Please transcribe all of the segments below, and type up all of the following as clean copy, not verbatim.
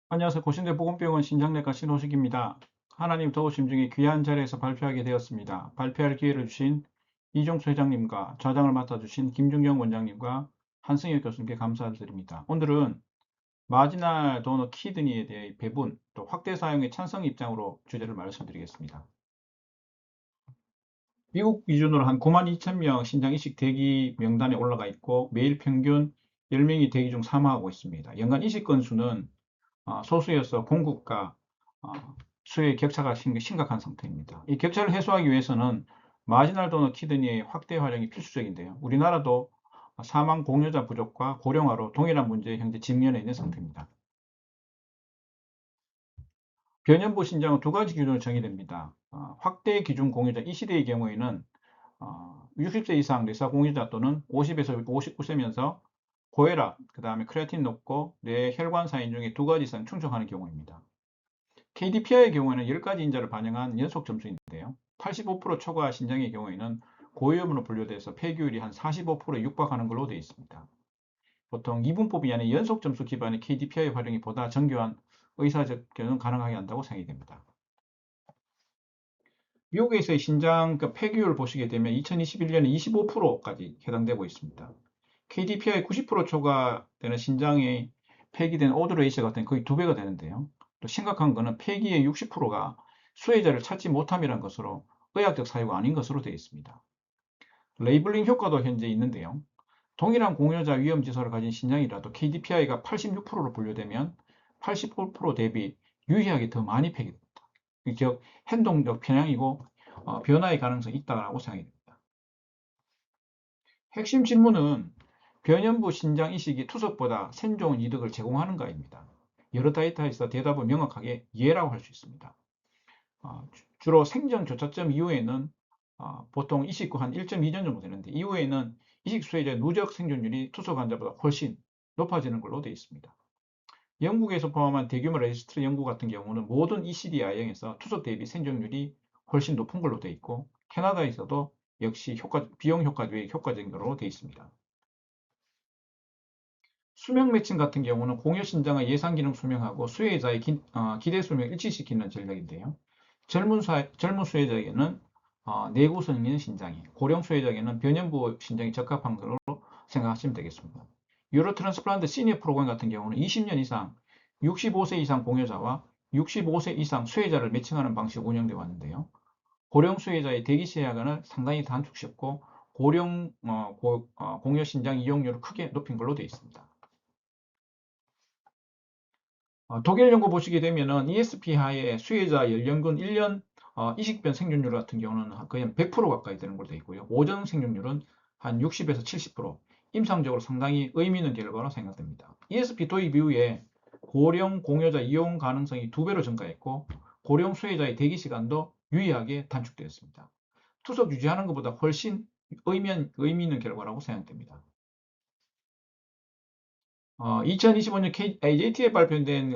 안녕하세요. 고신대 보건병원 신장내과 신호식입니다. 하나님 도우심 중에 귀한 자리에서 발표하게 되었습니다. 발표할 기회를 주신 이종수 회장님과 좌장을 맡아주신 김중경 원장님과 한승혁 교수님께 감사드립니다. 오늘은 마지날 도너 키드니에 대해 배분, 또 확대 사용의 찬성 입장으로 주제를 말씀드리겠습니다. 미국 기준으로 한 9만 2천 명 신장 이식 대기 명단에 올라가 있고 매일 평균 10명이 대기 중 사망하고 있습니다. 연간 이식 건수는 소수여서 공급과 어, 수요의 격차가 심각한 상태입니다. 이 격차를 해소하기 위해서는 마지널 도너 키드니의 확대 활용이 필수적인데요. 우리나라도 사망 공여자 부족과 고령화로 동일한 문제에 현재 직면해 있는 상태입니다. 변연부 신장은 두 가지 기준으로 정의됩니다. 확대 기준 공여자 이 시대의 경우에는 60세 이상 뇌사 공여자 또는 50에서 59세면서 고혈압, 그 다음에 크레아틴 높고 뇌 혈관 사인 중에 두 가지 이상 충족하는 경우입니다. KDPI의 경우에는 10가지 인자를 반영한 연속 점수인데요. 85% 초과 신장의 경우에는 고위험으로 분류돼서 폐기율이 한 45%에 육박하는 걸로 되어 있습니다. 보통 이분법이 아닌 연속 점수 기반의 KDPI 활용이 보다 정교한 의사 접견은 가능하게 한다고 생각이 됩니다. 미국에서의 신장 폐기율을 보시게 되면 2021년에 25%까지 해당되고 있습니다. KDPI 90% 초과되는 신장의 폐기된 오드 레이셔 같은 거의 2배가 되는데요. 또 심각한 것은 폐기의 60%가 수혜자를 찾지 못함이란 것으로 의학적 사유가 아닌 것으로 되어 있습니다. 레이블링 효과도 현재 있는데요. 동일한 공여자 위험 지수를 가진 신장이라도 KDPI가 86%로 분류되면 85% 대비 유의하게 더 많이 폐기됩니다. 즉 행동적 편향이고 변화의 가능성이 있다고 생각이 됩니다. 핵심 질문은 변연부 신장 이식이 투석보다 생존 이득을 제공하는가입니다. 여러 데이터에서 대답은 명확하게 예라고 할 수 있습니다. 주로 생전 교차점 이후에는 보통 이식 후 한 1.2년 정도 되는데 이후에는 이식 수혜자의 누적 생존율이 투석 환자보다 훨씬 높아지는 걸로 되어 있습니다. 영국에서 포함한 대규모 레지스트리 연구 같은 경우는 모든 ECD I형에서 투석 대비 생존율이 훨씬 높은 걸로 되어 있고 캐나다에서도 역시 비용 효과 외에 효과적인 걸로 되어 있습니다. 수명 매칭 같은 경우는 공여 신장의 예상 기능 수명하고 수혜자의 기대 수명 일치시키는 전략인데요. 젊은 수혜자에게는 내구성 있는 신장이, 고령 수혜자에게는 변연부 신장이 적합한 걸로 생각하시면 되겠습니다. 유로 트랜스플란트 시니어 프로그램 같은 경우는 20년 이상 65세 이상 공여자와 65세 이상 수혜자를 매칭하는 방식으로 운영되어 왔는데요. 고령 수혜자의 대기 시야간을 상당히 단축시켰고 고령 공여 신장 이용률을 크게 높인 걸로 되어 있습니다. 독일 연구 보시게 되면은 ESP 하에 수혜자 연령군 1년 이식변 생존율 같은 경우는 거의 100% 가까이 되는 걸로 되어 있고요. 오전 생존율은 한 60에서 70%, 임상적으로 상당히 의미 있는 결과로 생각됩니다. ESP 도입 이후에 고령 공여자 이용 가능성이 2배로 증가했고 고령 수혜자의 대기 시간도 유의하게 단축되었습니다. 투석 유지하는 것보다 훨씬 의미 있는 결과라고 생각됩니다. 2025년 AJT에 발표된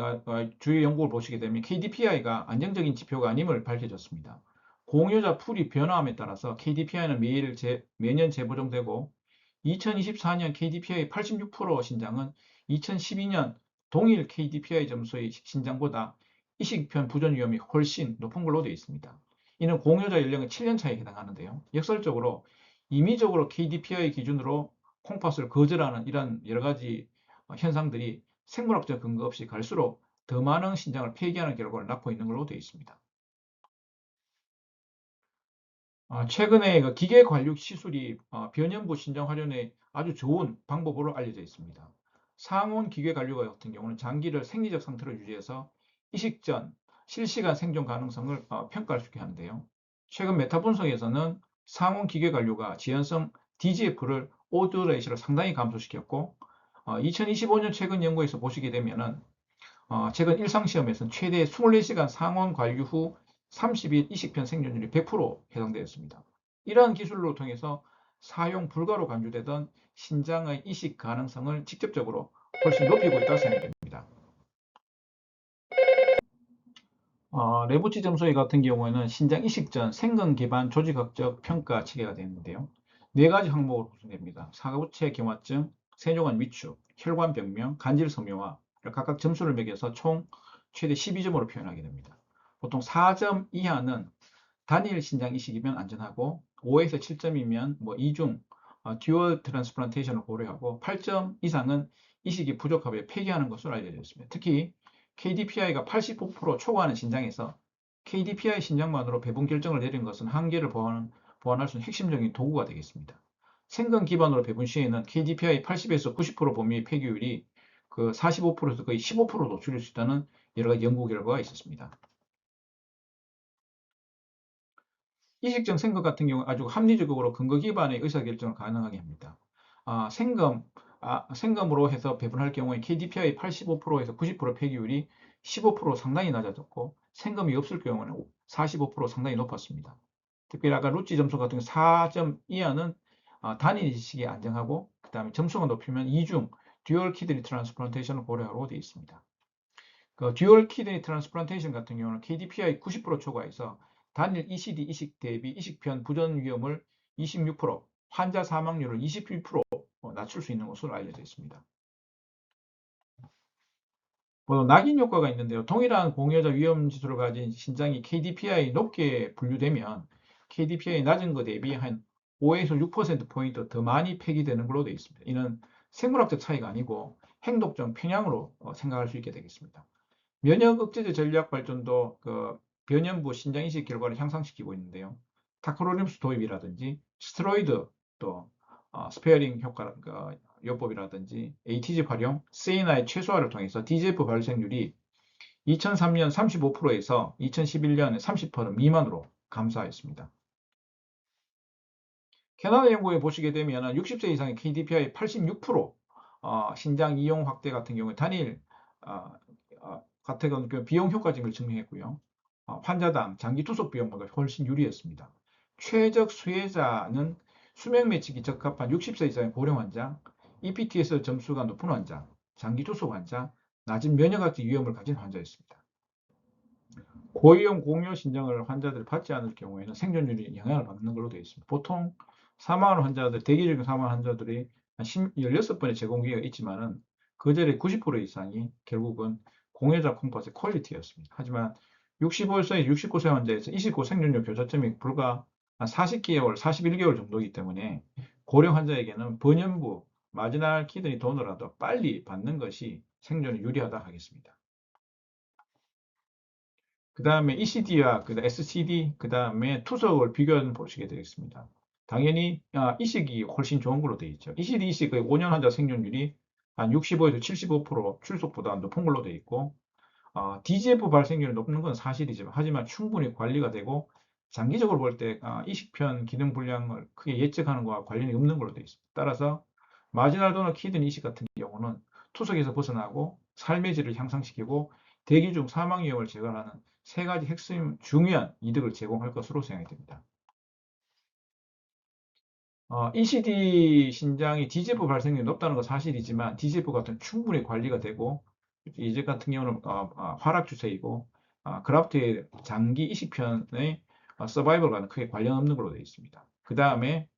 주요 연구를 보시게 되면 KDPI가 안정적인 지표가 아님을 밝혀졌습니다. 공여자 풀이 변화함에 따라서 KDPI는 매년 재보정되고 2024년 KDPI 86% 신장은 2012년 동일 KDPI 점수의 신장보다 이식편 부전 위험이 훨씬 높은 걸로 되어 있습니다. 이는 공여자 연령의 7년 차에 해당하는데요. 역설적으로 임의적으로 KDPI 기준으로 콩팥을 거절하는 이런 여러 가지 현상들이 생물학적 근거 없이 갈수록 더 많은 신장을 폐기하는 결과를 낳고 있는 걸로 되어 있습니다. 최근에 그 기계 관육 시술이 변연부 신장 활용에 아주 좋은 방법으로 알려져 있습니다. 상온 기계 관육 같은 경우는 장기를 생리적 상태로 유지해서 이식 전 실시간 생존 가능성을 평가할 수 있게 하는데요. 최근 메타 분석에서는 상온 기계 관료가 지연성 DGF를 오드 레이시로 상당히 감소시켰고 2025년 최근 연구에서 보시게 되면은 최근 일상시험에서는 최대 24시간 상온 관류 후 30일 이식편 생존율이 100% 해당되었습니다. 이러한 기술로 통해서 사용 불가로 간주되던 신장의 이식 가능성을 직접적으로 훨씬 높이고 있다고 생각됩니다. 레부치 점수의 같은 경우에는 신장 이식 전 생건 기반 조직학적 평가 체계가 되는데요. 네 가지 항목으로 구성됩니다. 사구체 경화증, 세뇨관 위축, 혈관 병명, 간질 섬유화, 각각 점수를 매겨서 총 최대 12점으로 표현하게 됩니다. 보통 4점 이하는 단일 신장 이식이면 안전하고 5에서 7점이면 뭐 이중 듀얼 트랜스플란테이션을 고려하고 8점 이상은 이식이 부족하여 폐기하는 것으로 알려져 있습니다. 특히 KDPI가 85% 초과하는 신장에서 KDPI 신장만으로 배분 결정을 내린 것은 한계를 보완할 수 있는 핵심적인 도구가 되겠습니다. 생건 기반으로 배분 시에는 KDPI 80에서 90% 범위의 폐기율이 그 45%에서 거의 15%도 줄일 수 있다는 여러 가지 연구 결과가 있었습니다. 이식적 생검 같은 경우 아주 합리적으로 근거 기반의 의사결정을 가능하게 합니다. 생검으로 해서 배분할 경우에 KDPI 85%에서 90% 폐기율이 15% 상당히 낮아졌고 생검이 없을 경우는 45% 상당히 높았습니다. 특별히 아까 루치 점수 같은 경우 4점 이하는 단일 이식이 안정하고 그 다음에 점수가 높으면 이중 듀얼 키드니 트랜스플란테이션을 고려하고 되어 있습니다. 그 듀얼 키드니 트랜스플란테이션 같은 경우는 KDPI 90% 초과해서 단일 ECD 이식 대비 이식편 부전 위험을 26%, 환자 사망률을 21% 낮출 수 있는 것으로 알려져 있습니다. 낙인 효과가 있는데요. 동일한 공여자 위험 지수를 가진 신장이 KDPI 높게 분류되면 KDPI 낮은 것 대비 한 5에서 6%포인트 더 많이 폐기되는 걸로 되어 있습니다. 이는 생물학적 차이가 아니고 행동적 편향으로 생각할 수 있게 되겠습니다. 면역 억제제 전략 발전도 그 변연부 신장 이식 결과를 향상시키고 있는데요. 타크로림스 도입이라든지 스테로이드 또 스페어링 효과 요법이라든지 ATG 활용, CNI 최소화를 통해서 DGF 발생률이 2003년 35%에서 2011년 30% 미만으로 감소하였습니다. 캐나다 연구에 보시게 되면 60세 이상의 KDPI 86% 신장 이용 확대 같은 경우에 단일 같은 비용 효과점을 증명했고요. 환자당 장기 투석 비용보다 훨씬 유리했습니다. 최적 수혜자는 수명 매치기 적합한 60세 이상의 고령 환자, EPT에서 점수가 높은 환자, 장기 투석 환자, 낮은 면역학적 위험을 가진 환자였습니다. 고위험 공여 신장을 환자들이 받지 않을 경우에는 생존율이 영향을 받는 걸로 되어 있습니다. 보통 사망하는 환자들, 대기적인 사망 환자들이 한 16번의 제공 기회가 있지만은 그 절의 90% 이상이 결국은 공여자 콩팥의 퀄리티였습니다. 하지만 65세, 69세 환자에서 29 생존율 교차점이 불과 한 40개월, 41개월 정도이기 때문에 고령 환자에게는 번연부, 마지날 키드니 도너라도 빨리 받는 것이 생존에 유리하다 하겠습니다. 그 다음에 ECD와 SCD, 그 다음에 투석을 비교해 보시게 되겠습니다. 당연히 이식이 훨씬 좋은 걸로 되어 있죠. ECD 이식의 5년 환자 생존율이 한 65에서 75% 출석보다 높은 걸로 되어 있고 DGF 발생률이 높은 건 사실이지만 하지만 충분히 관리가 되고 장기적으로 볼 때 이식편 기능 불량을 크게 예측하는 것과 관련이 없는 걸로 되어 있습니다. 따라서 마지날 도너 키드니 이식 같은 경우는 투석에서 벗어나고 삶의 질을 향상시키고 대기 중 사망 위험을 제거하는 세 가지 핵심 중요한 이득을 제공할 것으로 생각이 됩니다. ECD 신장이 DGF 발생률이 높다는 건 사실이지만 DGF 같은 충분히 관리가 되고 이제 같은 경우는 하락 추세이고 그라프트의 장기 이식편의 서바이벌과는 크게 관련 없는 걸로 되어 있습니다. 그 다음에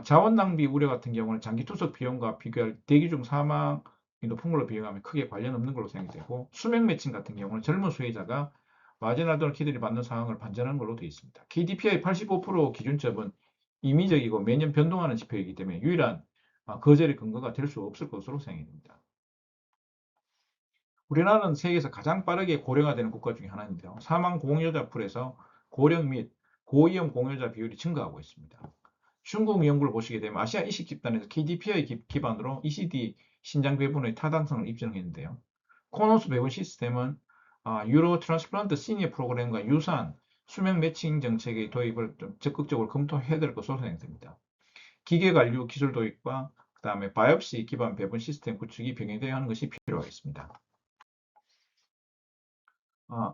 자원 낭비 우려 같은 경우는 장기 투석 비용과 비교할 대기 중 사망이 높은 걸로 비교하면 크게 관련 없는 걸로 생각되고 수명 매칭 같은 경우는 젊은 수혜자가 마지날 도너 키드니 받는 상황을 반전하는 걸로 되어 있습니다. KDPI 85% 기준점은 임의적이고 매년 변동하는 지표이기 때문에 유일한 거절의 근거가 될 수 없을 것으로 생각됩니다. 우리나라는 세계에서 가장 빠르게 고령화되는 국가 중에 하나인데요. 사망 공여자 풀에서 고령 및 고위험 공여자 비율이 증가하고 있습니다. 중국 연구를 보시게 되면 아시아 이식 집단에서 KDPI 기반으로 ECD 신장 배분의 타당성을 입증했는데요. 코노스 배분 시스템은 유로 트랜스플란트 시니어 프로그램과 유사한 수명 매칭 정책의 도입을 좀 적극적으로 검토해야 될 것으로 생각됩니다. 기계 관류 기술 도입과 그 다음에 바이옵시 기반 배분 시스템 구축이 병행되어야 하는 것이 필요하겠습니다.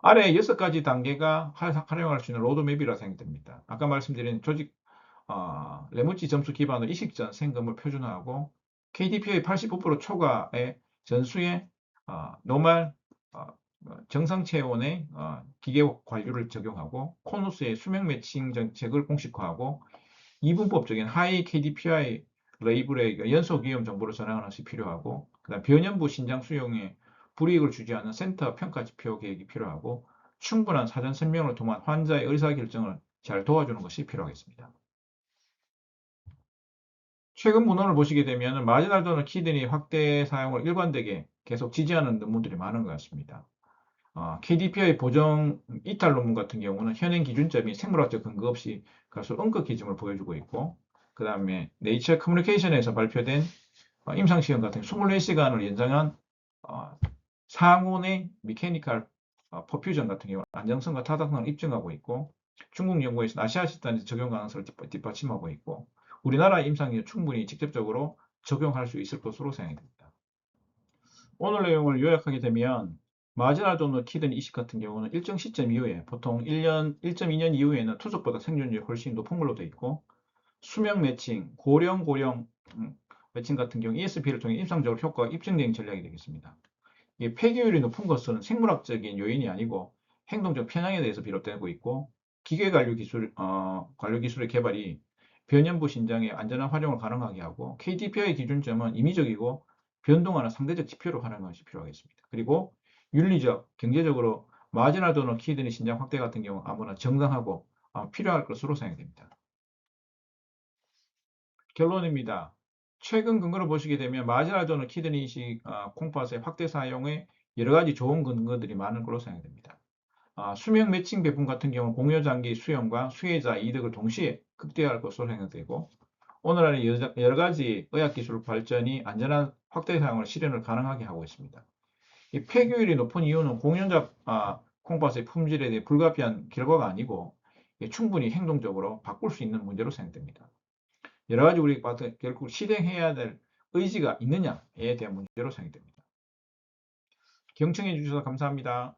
아래 6가지 단계가 활용할 수 있는 로드맵이라 생각됩니다. 아까 말씀드린 조직 레무치 점수 기반으로 이식 전 생검을 표준화하고 KDPI 85% 초과의 전수에 노말 정상 체온의 기계 관류를 적용하고 코누스의 수명 매칭 정책을 공식화하고 이분법적인 하이 KDPI 레이블의 연속 위험 정보를 전환하는 것이 필요하고 그다음 변연부 신장 수용의 불이익을 주지 않는 센터 평가 지표 계획이 필요하고 충분한 사전 설명을 통한 환자의 의사결정을 잘 도와주는 것이 필요하겠습니다. 최근 문헌을 보시게 되면 마지날 도너 키드니 확대 사용을 일관되게 계속 지지하는 논문들이 많은 것 같습니다. KDPI 보정 이탈 논문 같은 경우는 현행 기준점이 생물학적 근거 없이 가수 응급 기준을 보여주고 있고, 그 다음에 네이처 커뮤니케이션에서 발표된 임상시험 같은 24시간을 연장한 상온의 미케니컬 퍼퓨전 같은 경우는 안정성과 타당성을 입증하고 있고, 중국 연구에서 아시아 집단에서 적용 가능성을 뒷받침하고 있고, 우리나라 임상에 충분히 직접적으로 적용할 수 있을 것으로 생각이 됩니다. 오늘 내용을 요약하게 되면 마지날 도너 키드니 이식 같은 경우는 일정 시점 이후에 보통 1.2년 이후에는 투석보다 생존율이 훨씬 높은 걸로 되어 있고, 수명 매칭, 고령 매칭 같은 경우 ESP를 통해 임상적으로 효과가 입증된 전략이 되겠습니다. 이 폐기율이 높은 것은 생물학적인 요인이 아니고 행동적 편향에 대해서 비롯되고 있고, 기계 관류 기술의 개발이 변연부 신장의 안전한 활용을 가능하게 하고, KDPI 기준점은 임의적이고 변동하는 상대적 지표로 활용하는 것이 필요하겠습니다. 그리고 윤리적, 경제적으로 마지널 도너 키드니 신장 확대 같은 경우 아무나 정당하고 필요할 것으로 생각됩니다. 결론입니다. 최근 근거를 보시게 되면 마지날 도너 키드니 이식 콩팥의 확대 사용에 여러 가지 좋은 근거들이 많은 걸로 생각됩니다. 수명 매칭 배분 같은 경우 공여장기 수용과 수혜자 이득을 동시에 극대화할 것으로 생각되고, 오늘날의 여러 가지 의학기술 발전이 안전한 확대 사용을 실현을 가능하게 하고 있습니다. 이 폐교율이 높은 이유는 공연자 콩팥의 품질에 대해 불가피한 결과가 아니고 충분히 행동적으로 바꿀 수 있는 문제로 생각됩니다. 여러 가지 우리 결국 실행해야 될 의지가 있느냐에 대한 문제로 생각됩니다. 경청해 주셔서 감사합니다.